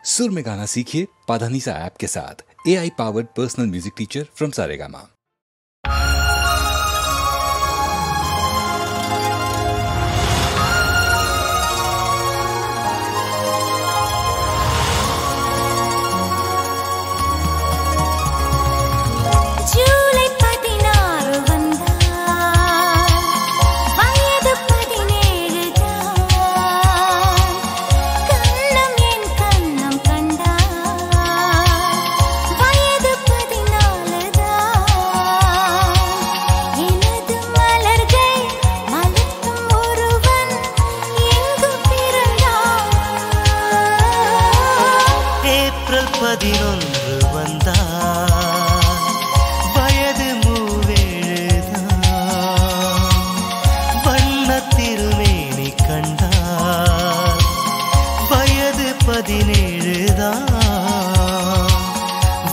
सुर में गाना सीखिए पाधानीसा ऐप के साथ। AI powered personal music teacher from Saregama.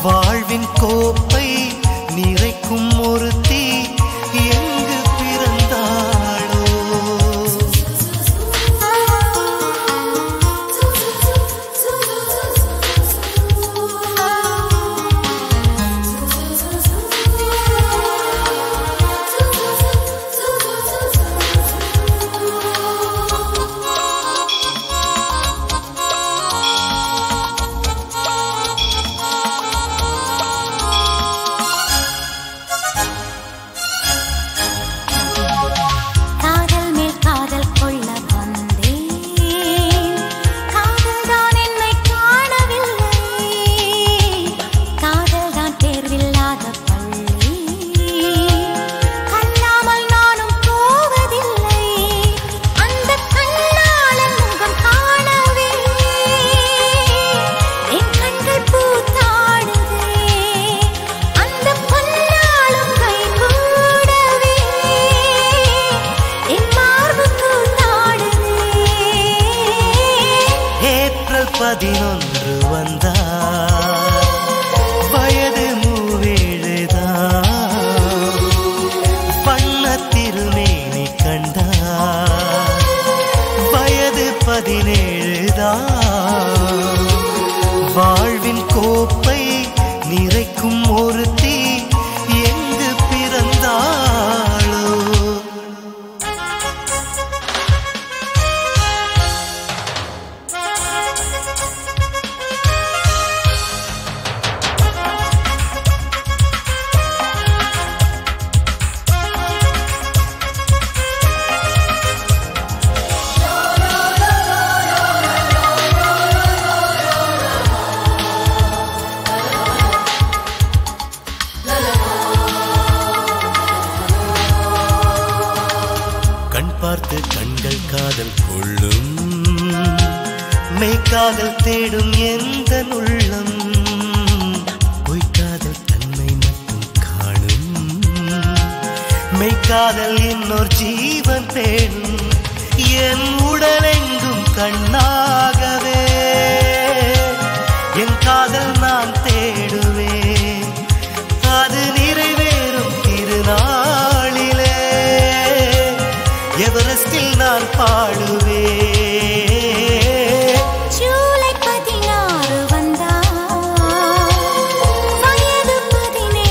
வாழ்வின் கோப்பை நிறைக்கும் ஒருத்தி எங்கு பிறந்தாளோ பதினொன்று வந்தார் வயது மூவேழுதான் வண்ணத் திருமேனி கண்டார் வயது 17தான் வாழ்வின் கோப்பை நிறைக்கும் ஒருத்தி எங்கு பிறந்தாளோ பார்த்து கண்கள் காதல் கொள்ளும் மெய்காதல் தேடும் எந்த உள்ளம் பொய்காதல் தன்னை மட்டும் காணும் மெய்காதல் இன்னொரு ஜீவன் தேடும் என் உடலெங்கும் கண்ணாகவே என் காதல் நான் தேடுவேன் அது நிறைவேறும் திருநாளிலே எவரெஸ்டில் நான் பாடுவேன் ஜூலை 16 வந்தார் வயது 17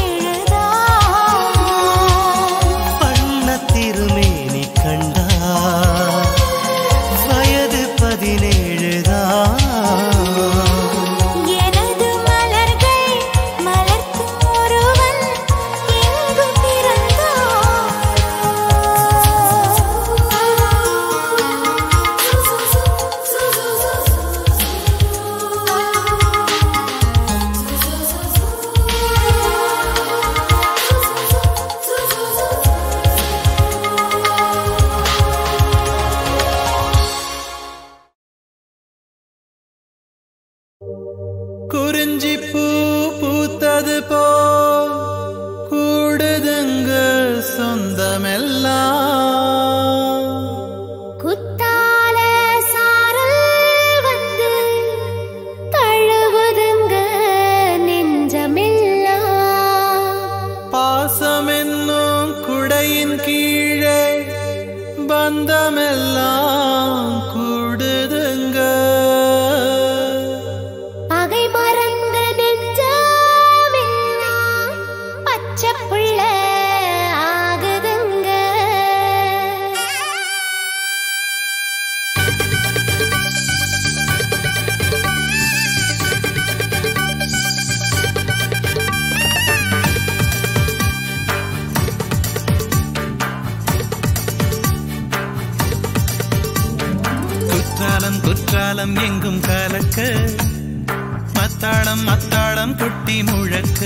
தான் வண்ணத் திருமேனி கண்டார் வயது 17 தான் எனது மலர்கள் மலர்க்கும் ஒருவன் எங்கு குறிஞ்சி பூ பூத்தது போல் கூடுதுங்க சொந்தமெல்லாம் குத்தால சாரல் வந்து தழுவுதுங்க நெஞ்சமெல்லாம் பாசம் என்னும் குடையின் கீழே பந்தமெல்லாம் கூடுதுங்க குற்றாலம் எங்கும் கலக்க மத்தாளம் மத்தாளம் கொட்டி முழக்க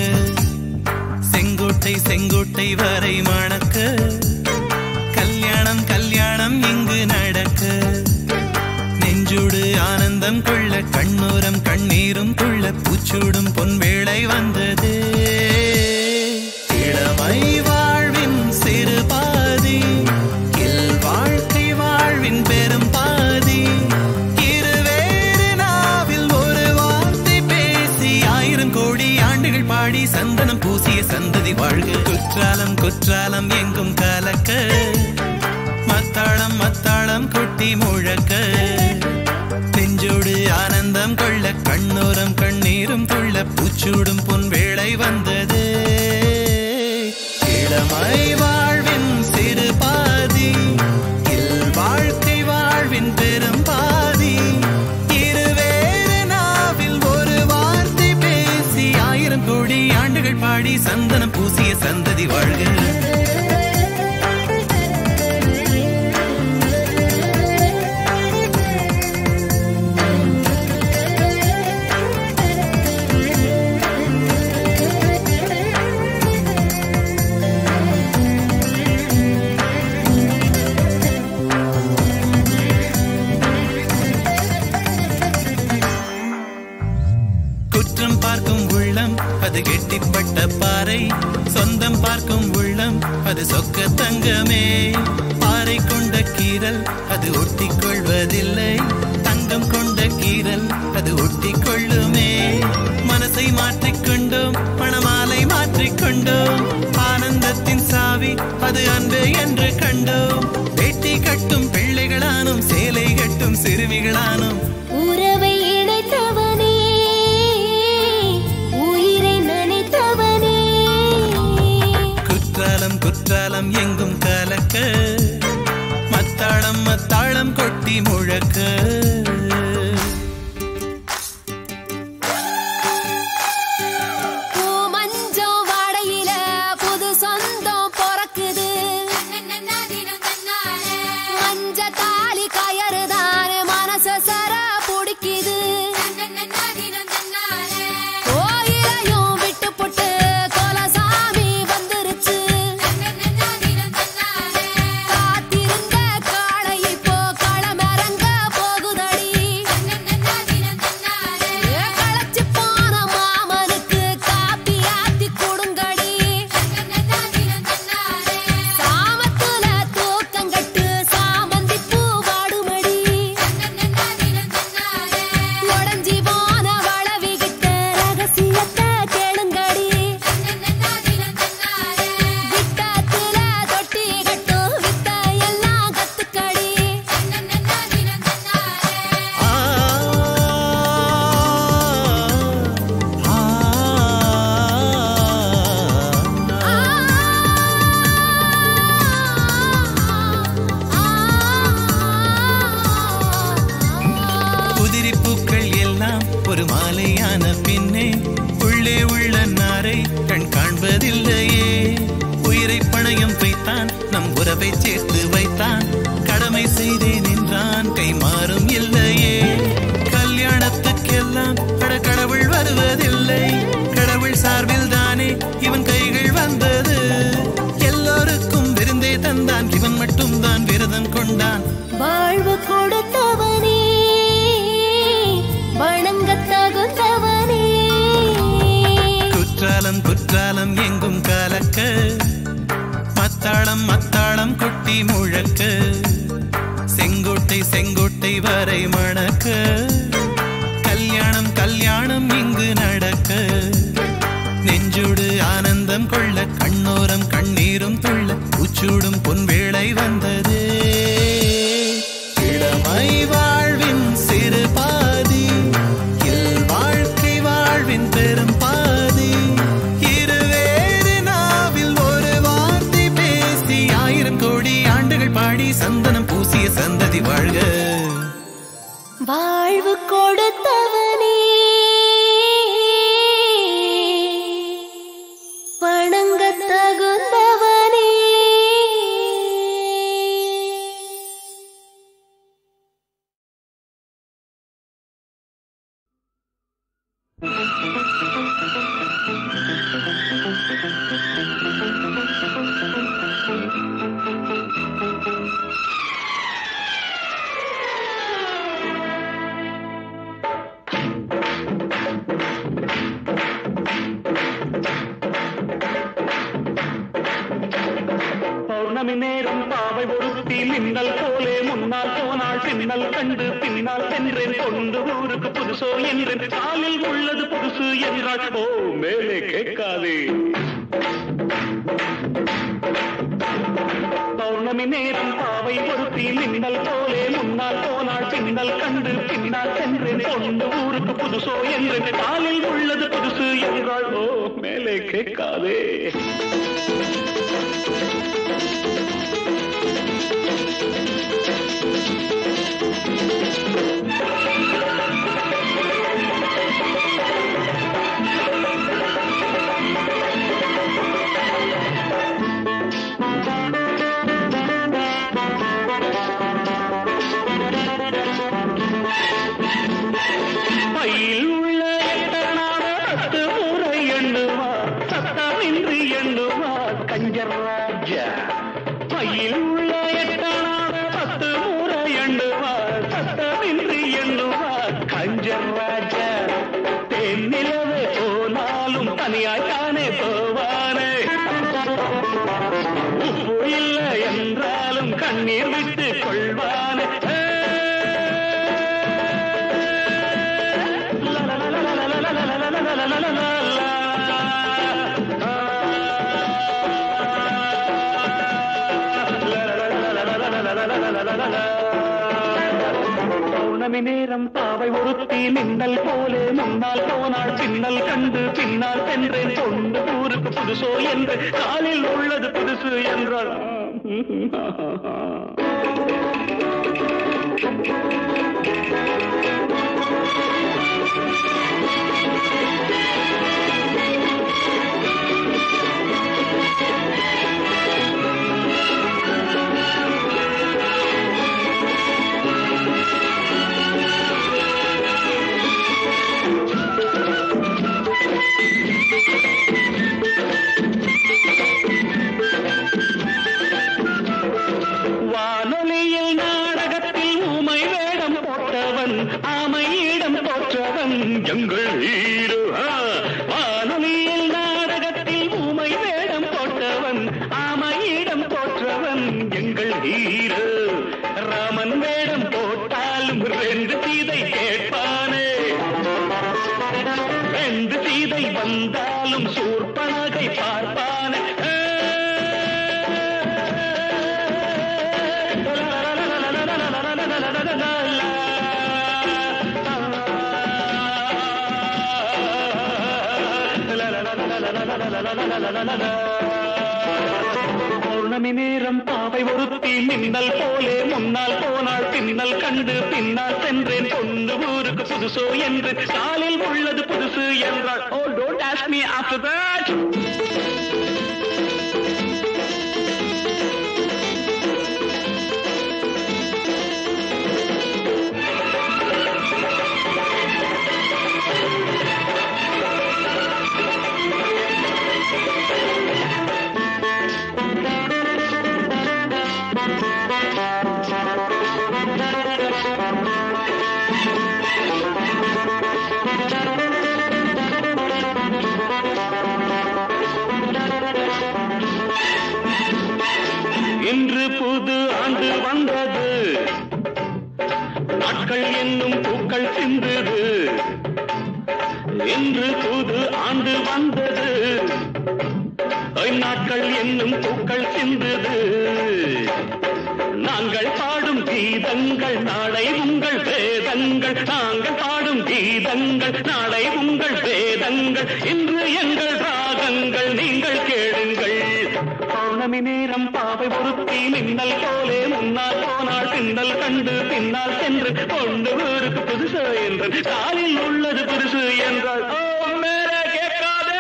செங்கோட்டை செங்கோட்டை வரை மணக்க கல்யாணம் கல்யாணம் இங்கு நடக்க நெஞ்சோடு ஆனந்தம் கொள்ள கண்ணோரம் கண்ணீரும் கொள்ள பூச்சூடும் பொன்வேளை வந்தது இளமை வாழ்வின் சிறு பாதி இல் வாழ்க்கை வாழ்வின் பெரும் பாதி இருவேறு நாவில் ஒரு வார்த்தை பேசி 1000 கோடி ஆண்டுகள் பாடி சந்தனம் பூசிய சந்ததி வாழ்க குற்றாலம் குற்றாலம் எங்கும் கலக்க மத்தாளம் மத்தாளம் கொட்டி முழக்க நெஞ்சோடு ஆனந்தம் கொள்ள கண்ணோரம் கண்ணீரும் கொள்ள பூச்சூடும் பொன்வேளை வந்தது இளமை வாழ்வின் சிறு பாதி இல் வாழ்க்கை வாழ்வின் பெரும் பாதி இருவேறு நாவில் ஒரு வார்த்தை பேசி 1000 கோடி ஆண்டுகள் பாடி சந்தனம் பூசிய சந்ததி வாழ்க அது கெட்டிப்பட்ட பாறை சொந்தம் பார்க்கும் உள்ளம் அது சொக்க தங்கமே பாறை கொண்ட கீரல் அது ஒட்டிக் கொள்வதில்லை தங்கம் கொண்ட கீரல் அது ஒட்டிக் கொள்ளுமே மனசை மாற்றிக்கொண்டோம் பணமாலை மாற்றிக்கொண்டோம் ஆனந்தத்தின் சாவி அது அன்பு என்று கண்டோம் வேட்டி கட்டும் பிள்ளைகளானோம் சேலை கட்டும் சிறுமிகளானோம் உறவை இணைத்தவனே குற்றாலம் எங்கும் கலக்க மத்தாளம் மத்தாளம் கொட்டி முழக்க பூமஞ்சம் வாடையில புது சொந்தம் பிறக்குது மஞ்ச தாலி கயறுதான் மனச சர பிடிக்குது கோயிலையும் விட்டு போட்டு ஒரு மாலையான பின்னே உள்ளே உள்ள நாரை கண் காண்பதில்லையே உயிரை பணயம் வைத்தான் நம் உறவை சேர்த்து வைத்தான் கடமை செய்தேன் என்றான் கை மாறும் இல்லையே கல்யாணத்துக்கெல்லாம் கடவுள் வருவதில்லை கடவுள் சார்பில் தானே இவன் கைகள் வந்தது எல்லோருக்கும் விருந்தே தந்தான் இவன் மட்டும் தான் விரதம் கொண்டான் வாழ்வு கொடுத்தவனே வணங்கத்தகுந்தவனே குற்றாலம் குற்றாலம் எங்கும் கலக்க மத்தாளம் மத்தாளம் கொட்டி முழக்க செங்கோட்டை செங்கோட்டை வரை மணக்க கல்யாணம் கல்யாணம் இங்கு நடக்க நெஞ்சோடு ஆனந்தம் கொள்ள கண்ணோரம் கண்ணீரும் துள்ள பூச்சூடும் பொன்வேளை வந்தது இளமை வாழ்வின் சிறு பாதி இல் வாழ்க்கை வாழ்வின் பெரும் பாதி இருவேறு நாவில் ஒரு வார்த்தை பேசி 1000 கோடி ஆண்டுகள் பாடி சந்தனம் பூசிய சந்ததி வாழ்க வாழ்வு பௌர்ணமி நேரம் பாவை ஒருத்தி மின்னல் போலே முன்னால் போனாள் பின்னல் கண்டு பின்னால் சென்றேன் கொண்டு ஊருக்கு புதுசோ என்றேன் காலில் உள்ளது புதுசு என்றாள் ஓ மேலே கேட்காதே பௌர்ணமி நேரம் பாவை ஒருத்தி மின்னல் போலே முன்னால் போனாள் பின்னல் கண்டு பின்னால் சென்றேன் கொண்டு ஊருக்கு புதுசோ என்றேன் காலில் உள்ளது புதுசு என்றாள் ஓ மேலே கேட்காதே பையில் உள்ள எட்டனான 10 முறை எண்ணுவார் சத்தமின்றி எண்ணுவார் கஞ்சர் ராஜா பையில் உள்ள எட்டனான 10 முறை எண்ணுவார் சத்தமின்றி எண்ணுவார் கஞ்சர் ராஜா தென்னிலவே போனாலும் தனியாய்த்தானே போவானே உப்பு இல்லை என்றாலும் கண்ணீர் விட்டு கொள்வானே பௌர்ணமி நேரம் பாவை ஒருத்தி மின்னல் போலே முன்னால் போனாள் பின்னல் கண்டு பின்னால் சென்றேன் கொண்டு ஊருக்கு புதுசோ என்று காலில் உள்ளது புதுசு என்றாள் வானொலியில் நாடகத்தில் ஊமை வேடம் போட்டவன் ஆமையிடம் போற்றவன் எங்கள் ஹீரோ வானொலியில் நாடகத்தில் ஊமை வேடம் போட்டவன் ஆமையிடம் போற்றவன் எங்கள் ஹீரோ ராமன் வேடம் போட்டாலும் 2 சீதை கேட்பானே 2 சீதை வந்தாலும் சூர்பனகை பார்ப்பானே பௌர்ணமி நேரம் பாவை ஒருத்தி மின்னல் போலே முன்னால் போனாள் பின்னல் கண்டு பின்னால் சென்றேன் கொண்டு ஊருக்கு புதுசோ என்று காலில் உள்ளது புதுசு என்றாள் ஓ don't ask me after that இன்று புது ஆண்டு வந்தது நாட்கள் என்னும் பூக்கள் சிந்தது இன்று புது ஆண்டு வந்தது நாட்கள் என்னும் பூக்கள் சிந்தது நாங்கள் பாடும் கீதங்கள் நாளை உங்கள் வேதங்கள் நாங்கள் பாடும் கீதங்கள் நாளை உங்கள் வேதங்கள் இன்று எங்கள் ராகங்கள் நீங்கள் கேளுங்கள் பௌர்ணமி நேரம் பாவை ஒருத்தி மின்னல் போலே முன்னால் போனாள் பின்னல் கண்டு பின்னால் சென்று கொண்டு ஊருக்கு புதுசு என்று காலில் உள்ளது புதுசு என்றால் மேலே கேட்காதே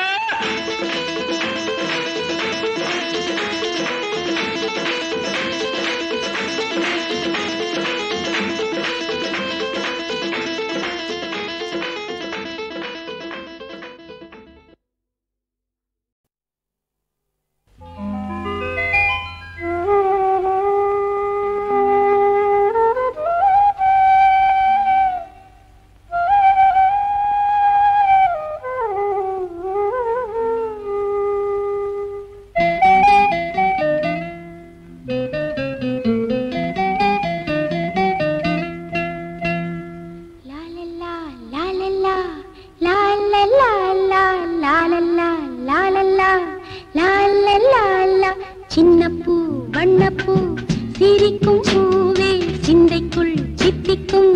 சிரிக்கும் பூவே சிந்தைக்குள் சித்திக்கும்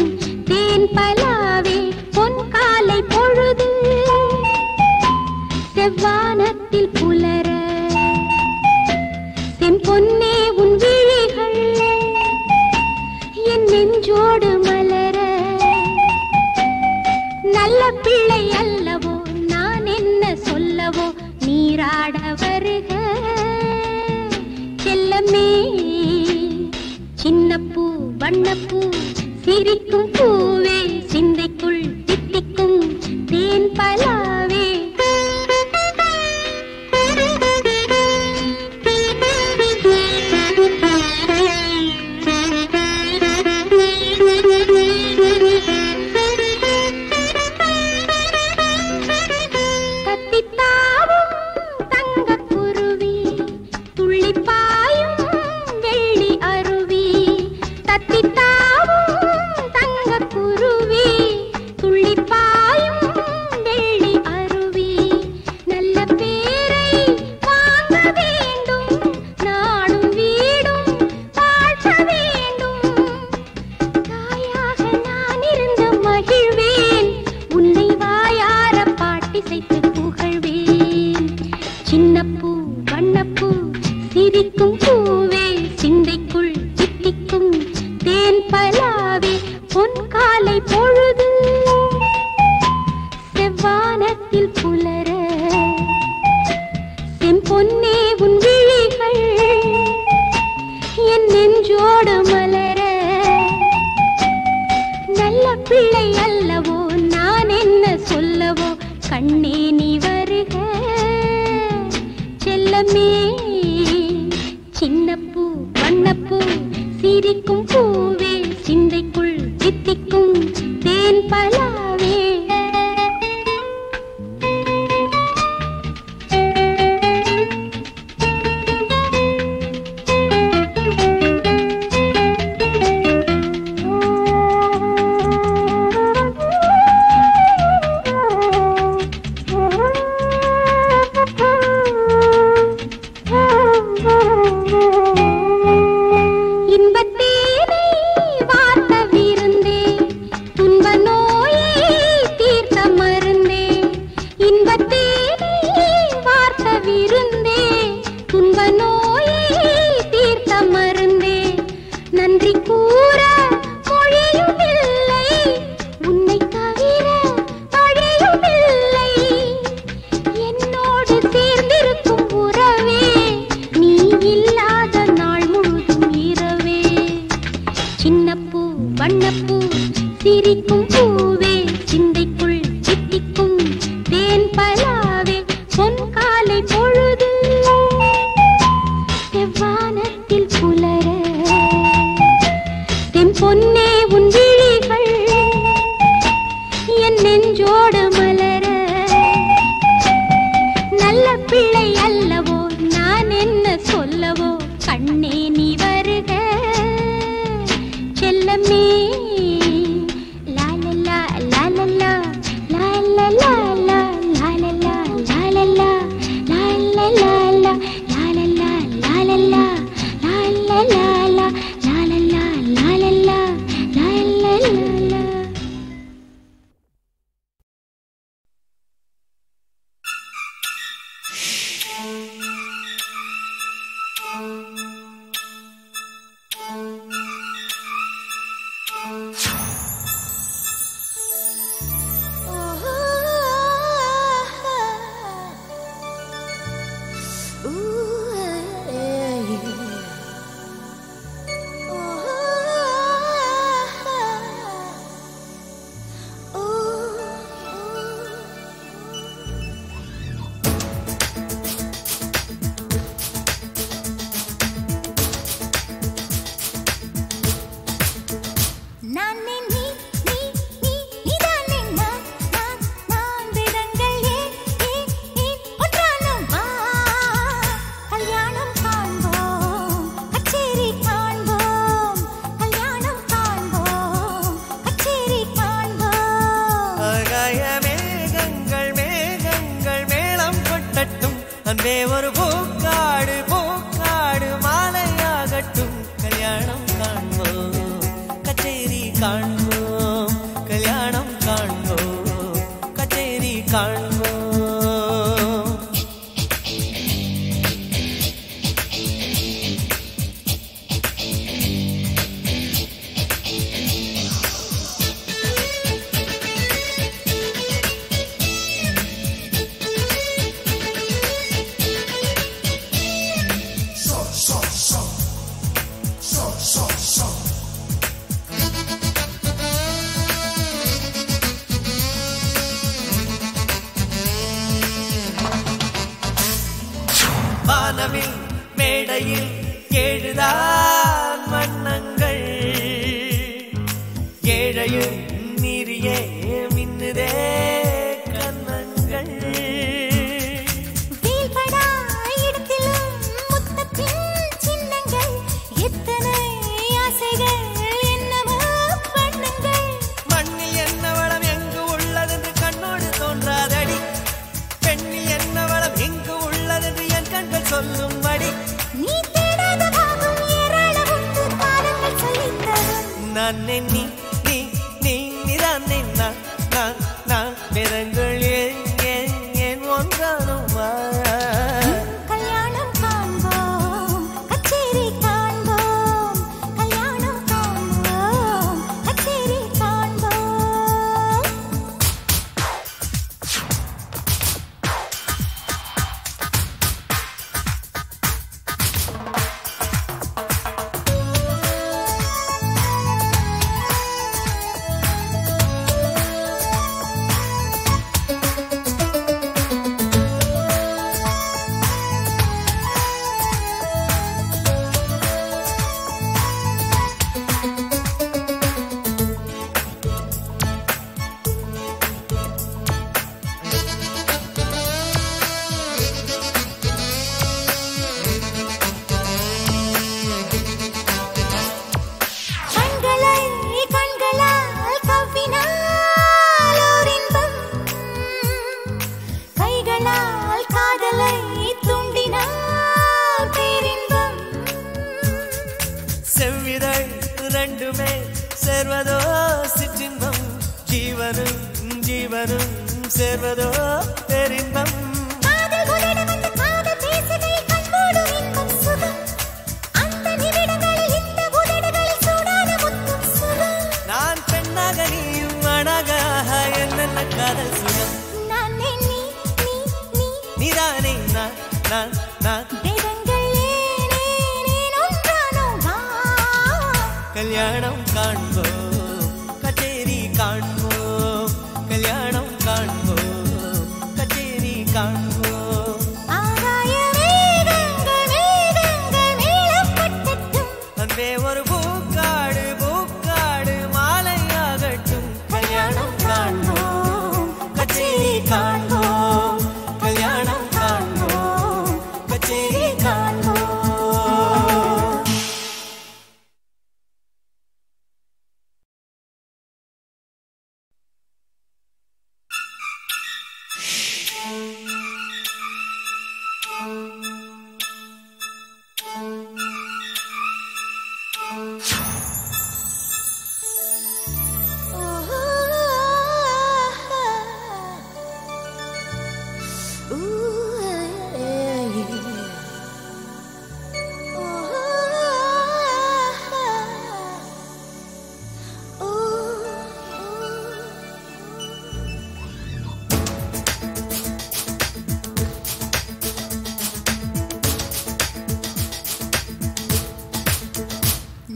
தேன் பலாவே பொன் காலை பொழுது செவ்வானத்தில் புலர செம்பொன்னே உன் விழிகள் என் நெஞ்சோடு மலர நல்ல பிள்ளை அல்லவோ நான் என்ன சொல்லவோ நீராட வருக செல்லமே சின்னப்பூ வண்ணப்பூ சிரிக்கும் பூவே சிந்தைக்குள் தித்திக்கும் தேன் பலாவே அன்பே ஒரு பூக்காடு பூக்காடு மாலையாகட்டும் கல்யாணம் காண்போம். வானவில் மேடையில் ஏழுதான் வண்ணங்கள், ஏழையும் மீறியே மின்னுதே கண்ணங்கள். வீழ்படா இடத்திலும் முத்தத்தின் சின்னங்கள், எத்தனை ஆசைகள் என்னவோ வண்ணங்கள். மண்ணில் என்ன வளம் எங்கு உள்ளதென்று கண்ணோடு தோன்றாதடி, பெண்ணில் என்ன வளம் எங்கு உள்ளதென்று என் கண்கள் சொல்லும்படி. நீ தேடாத பாகம் ஏராளம் உண்டு, காலங்கள் சொல்லித் தரும். நான் நீ நீ நீ நீதான் நான் நான் நான் வேதங்கள் ஏன் ஒன்றானுமா. கல்யாணம் காண்போம், கச்சேரி காண்போம், கல்யாணம் காண்போம், கச்சேரி காண்போம். கண்களை கண்களால் கவ்வினால் ஓர் இன்பம், கைகளால் காதலை தூண்டினால் பேரின்பம். செவ்விதழ் ரெண்டுமே சேர்வதோ சிற்றின்பம், ஜீவனும் ஜீவனும் சேர்வதோ பேரின்பம். காதல் உதட வந்து காதல் பேசுகையில் கண்மூடும் இன்பம் சுகம், அந்த நிமிடங்களில் இந்த உதடுகளில் சூடான முத்தும் சுகம். நான் பெண்ணாக நீயும் ஆணாக என்னென்ன காதல் சுகம். நான் நீ நீ நீ நீதானே நான் நான் நான். வேதங்கள் ஏன் ஒன்றானோ வா. கல்யாணம் காண்போம், கச்சேரி காண்போம், கல்யாணம் காண்போம், கச்சேரி காண்போம். ஆகாய மேகங்கள் மேகங்கள் மேளம் கொட்டட்டும், அன்பே ஒரு பூக்காடு பூக்காடு மாலையாகட்டும். கல்யாணம் காண்போம், கச்சேரி காண்போம், கல்யாணம் காண்போம், கச்சேரி காண்போம்.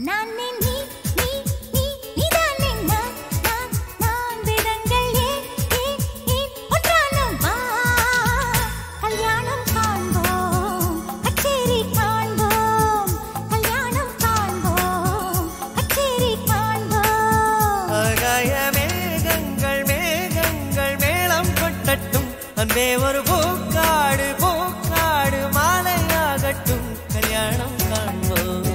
நான் நீ நீ நீ நீ நீதானே நான் நான் நான். வேதங்கள் ஏன் ஒன்றானோ வா. கல்யாணம் காண்போம், கச்சேரி காண்போம், கல்யாணம் காண்போம், கச்சேரி காண்போம். ஆகாய மேகங்கள் மேகங்கள் மேளம் கொட்டட்டும், அன்பே ஒரு பூக்காடு பூக்காடு மாலையாகட்டும். கல்யாணம் காண்போம்,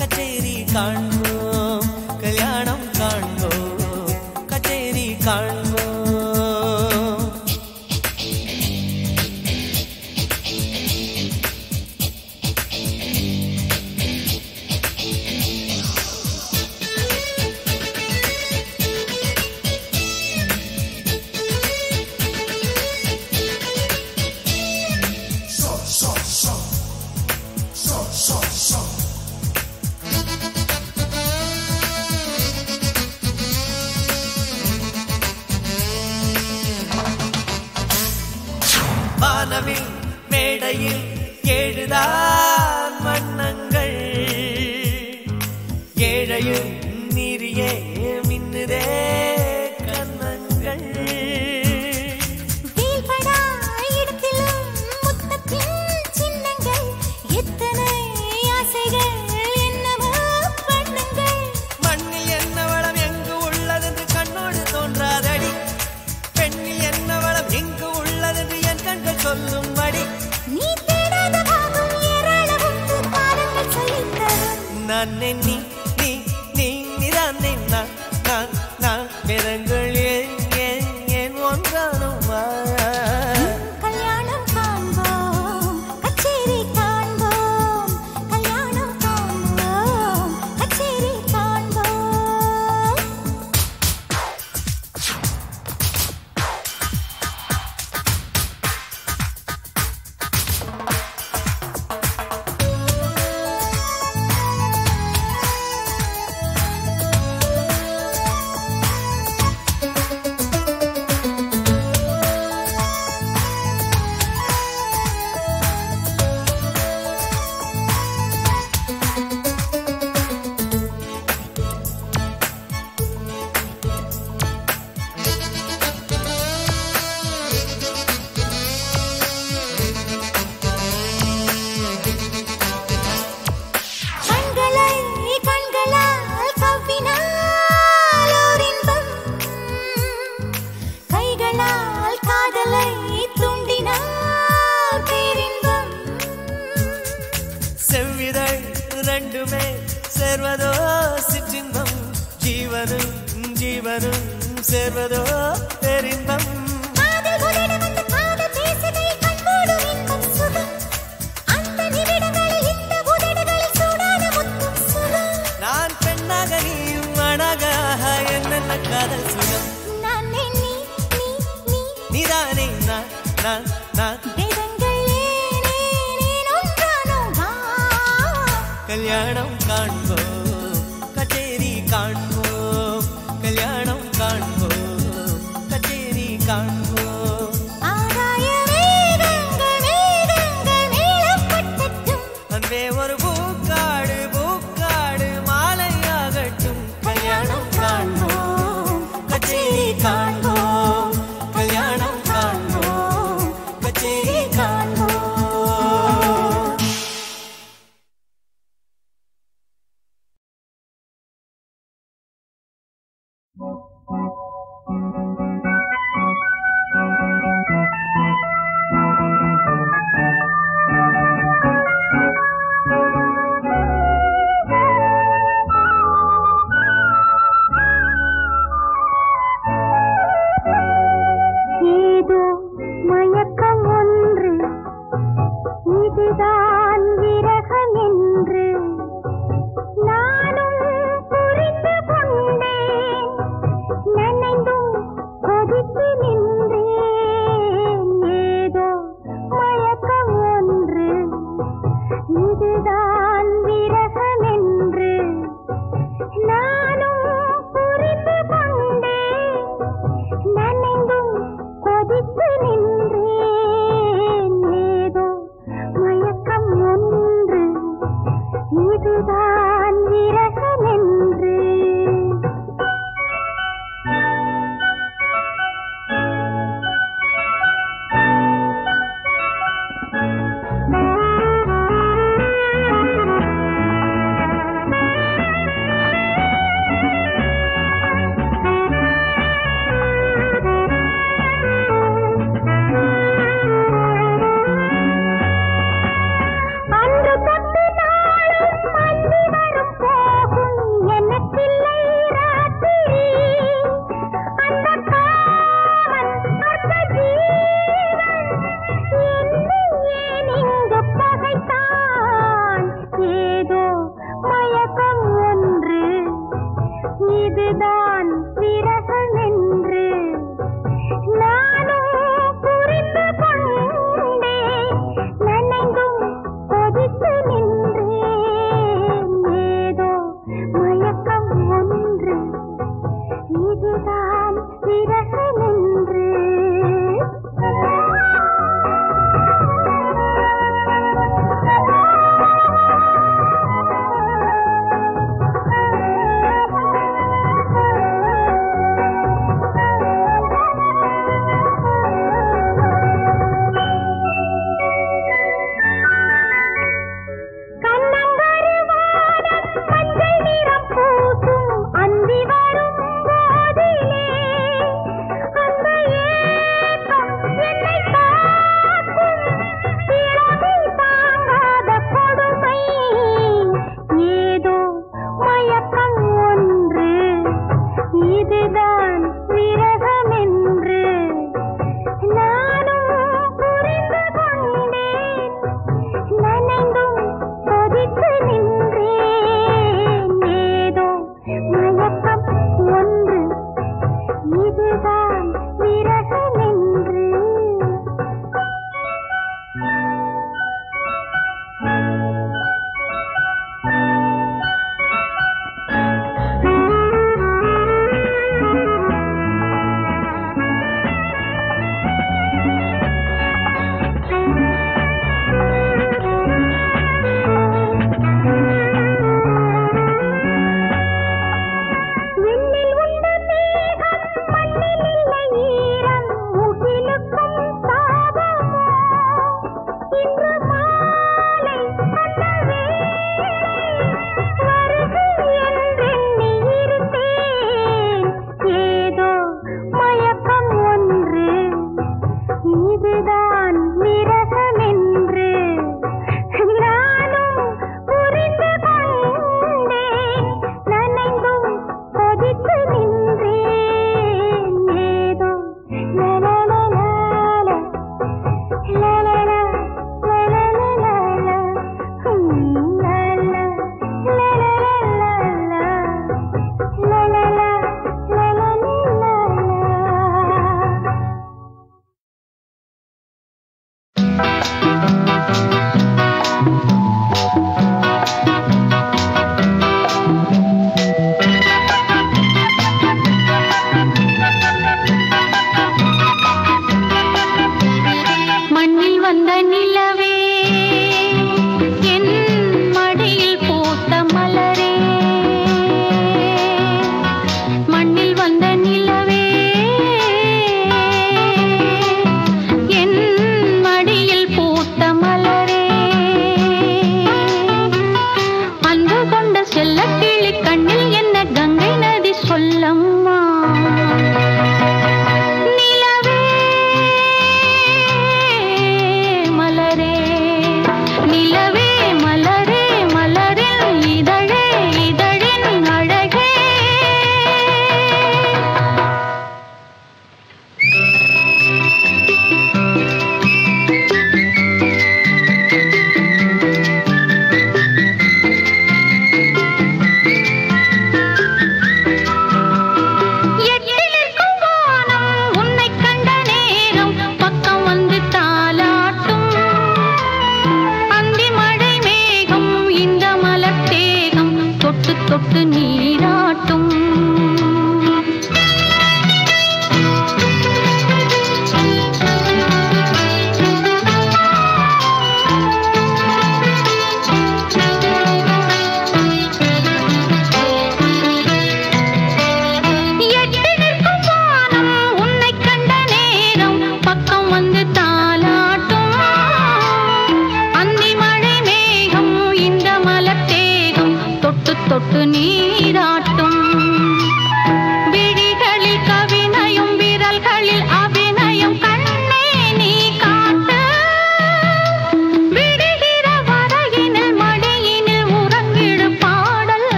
கச்சேரி காண்போம், கல்யாணம் காண்போம், கச்சேரி காண்போம். மாவில் மேடையில் ஏழுதான் வண்ணங்கள் ஏழையும் நீரியே மின்னுதே கண்ணங்கள் வீழ்படா இடத்திலும் முத்தத்தின் சின்னங்கள் எத்தனை ஆசைகள் என்னவோ பண்ணுங்கள் மண்ணில் என்ன வளம் எங்கு உள்ளதென்று கண்ணோடு தோன்றாதடி பெண்ணில் என்ன வளம் எங்கு உள்ளதென்று என் கண்கள் சொல்லும்படி நீ தேடாத பாகம் ஏராளம் உண்டு காலங்கள் சொல்லித் தரும் நான் நீ நீ நீ நீதான் நான் வேதங்கள் ஏன் ஒன்றானுமா கல்யாணம் காண்போம் கச்சேரி காண்போம் கல்யாணம் காண்போம் கச்சேரி காண்போம் கண்களால் கவ்வினால் ஓர் இன்பம் கைகளால் காதலை தூண்டினால் பேரின்பம் செவ்விதழ் ரெண்டுமே சேர்வதோ சிற்றின்பம் ஜீவனும் சேர்வதோ பேரின்பம் காதல் உதட வந்து காதல் பேசுகை கண்மூடும் இன்பம் சுகம் அந்த நிமிடங்களில் இந்த உதடுகளில் சூடான முத்தம் சுகம் நான் பெண்ணாக நீயும் ஆணாக என்னென்ன காதல் சுகம் நான் நீ நீதானே நான் வேதங்கள் ஏன் ஒன்றானோ வா கல்யாணம் காண்போம் கச்சேரி காண்போம் கல்யாணம் காண்போம் கச்சேரி காண்போம் ஆகாய மேகங்கள் மேலப்பட்டட்டும் அன்பே ஒரு பூக்காடு மாலையாகட்டும் கல்யாணம் காண்போம் கச்சேரி காண்போம் கல்யாணம் காண்போம் கச்சேரி காண்போம் ஏதோ மயக்கம் ஒன்று இதுதான் விரகம் என்று நானும் புரிந்து கொண்டேன் நனைந்தும் கொதித்து நின்றேன் ஏதோ மயக்கம் ஒன்று இதுதான் விரகம் என்று நானும் புரிந்து கொண்டேன் நனைந்தும் கொதித்து நின்றேன் ஏதோ மயக்கம் ஒன்று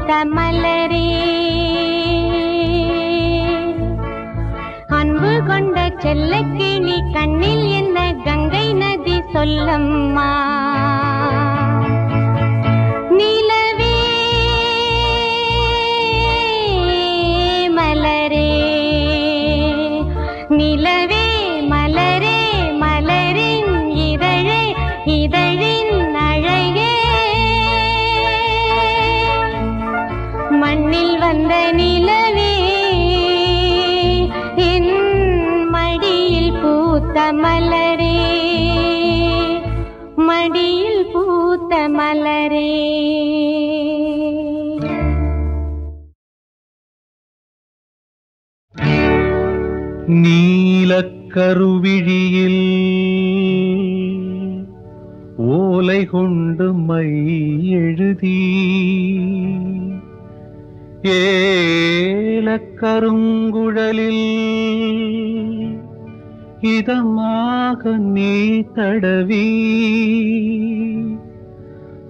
பூத்த மலரே அன்பு கொண்ட செல்லக்கிளி கண்ணில் என்ன கங்கை நதி சொல்லம்மா நிலவே மலரே நிலவே மலரே மலரின் இதழே இதழின் அழகே மண்ணில் வந்த நிலவே என் மடியில் பூத்த மலரே மடியில் பூத்த மலரே நீலக்கருவிழியில் ஓலை கொண்டு மை எழுதி ஏலக்கருங்குழலில் இதமாக நீ தடவி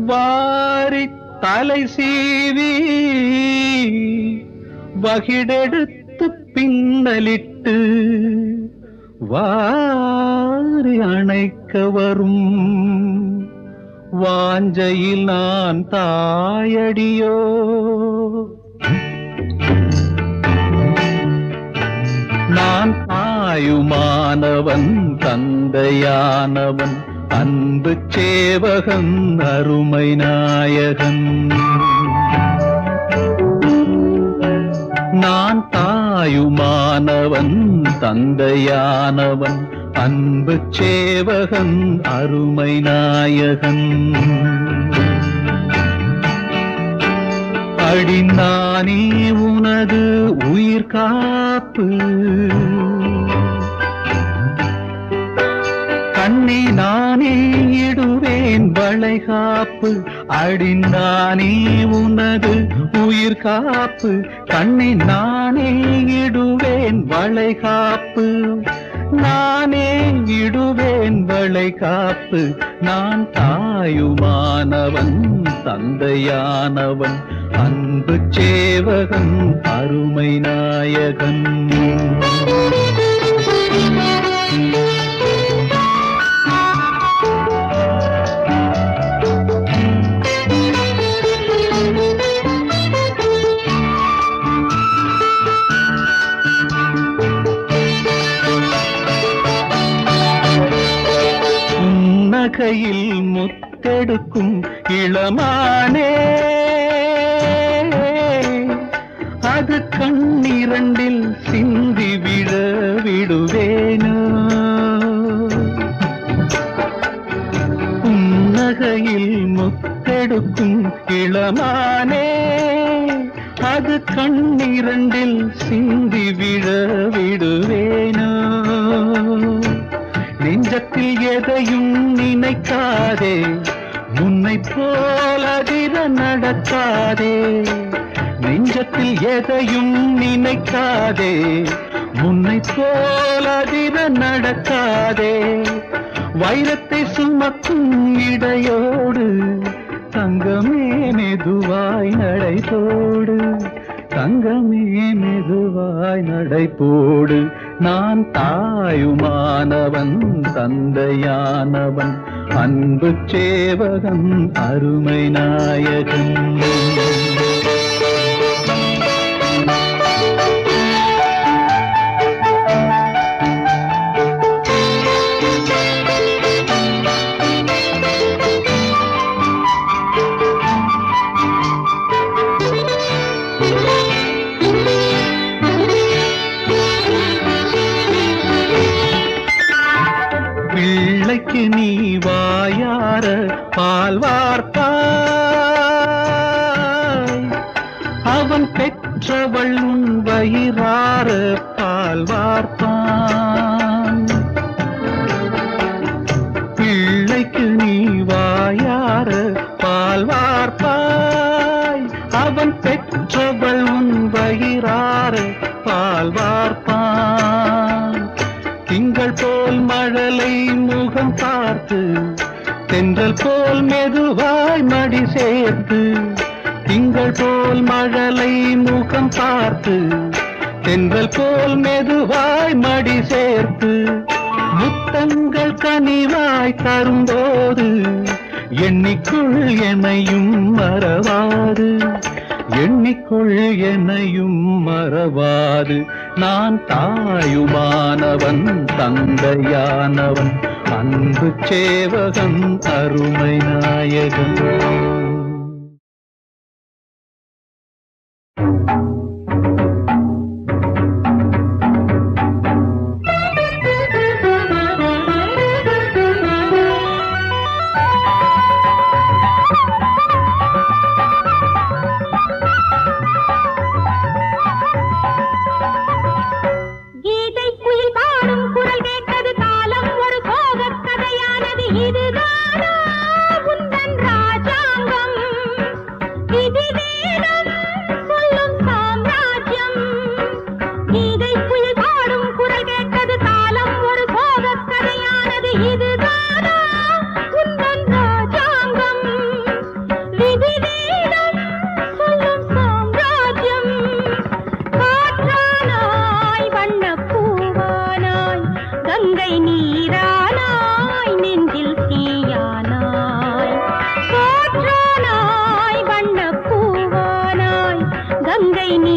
வாரி தலை சீவி வகிடெடுத்து பின்னலிட்டு வாரி அணைக்க வரும் வாஞ்சையில் நான் தாயடியோ நான் தாயுமானவன் தந்தையானவன் அன்பு சேவகன் அருமை நாயகன் நான் தாயுமானவன் தந்தையானவன் அன்பு சேவகன் அருமை நாயகன் அடிநானே உனது உயிர் காப்பு கண்ணி நானே இடுவேன் வளைகாப்பு அடிநானே உனது உயிர் காப்பு கண்ணி நானே இடுவேன் வளைகாப்பு நானே இடுவேன் வளைகாப்பு நான் தாயுமானவன் தந்தையானவன் அன்பு சேவகன் அருமை நாயகன் கையில் முத்தெடுக்கும் இளமானே அது கண்ணிரண்டில் சிந்தி விழ விடுவேனோ புன்னகையில் முத்தெடுக்கும் இளமானே அது கண்ணிரண்டில் சிந்தி விழ விடுவேனோ நெஞ்சத்தில் எதையும் நினைக்காதே முன்னை போல் அதிர நடக்காதே நெஞ்சத்தில் எதையும் நினைக்காதே முன்னை போல் அதிர நடக்காதே வைரத்தை சுமக்கும் இடையோடு தங்கமே மெதுவாய் நடைபோடு தங்கமே மெதுவாய் நடைபோடு நான் தாயுமானவன் தந்தையானவன் அன்பு சேவகன் அருமை நாயகன் பிள்ளைக்கு நீ வாயார பால் வார்த்தாய் அவன் பெற்றவள் உன் வயிறார பால் வார்த்தான் பிள்ளைக்கு நீ வாயார பால் வார்த்தாய் அவன் பெற்றவள் உன் வயிறார பால் வார்த்தான் திங்கள் போல் மழலை முகம் பார்த்து தென்றல் போல் மெதுவாய் மடி சேர்த்து திங்கள் திங்கள் போல் மழலை முகம் பார்த்து தென்றல் போல் மெதுவாய் மடி சேர்த்து முத்தங்கள் கனிவாய் தரும்போது எண்ணிக்குள் என்னையும் மறவாது எண்ணிக்குள் என்னையும் மறவாது நான் தாயுமானவன் தந்தையானவன் அன்பு சேவகன் அருமை நாயகன். கங்கை நீ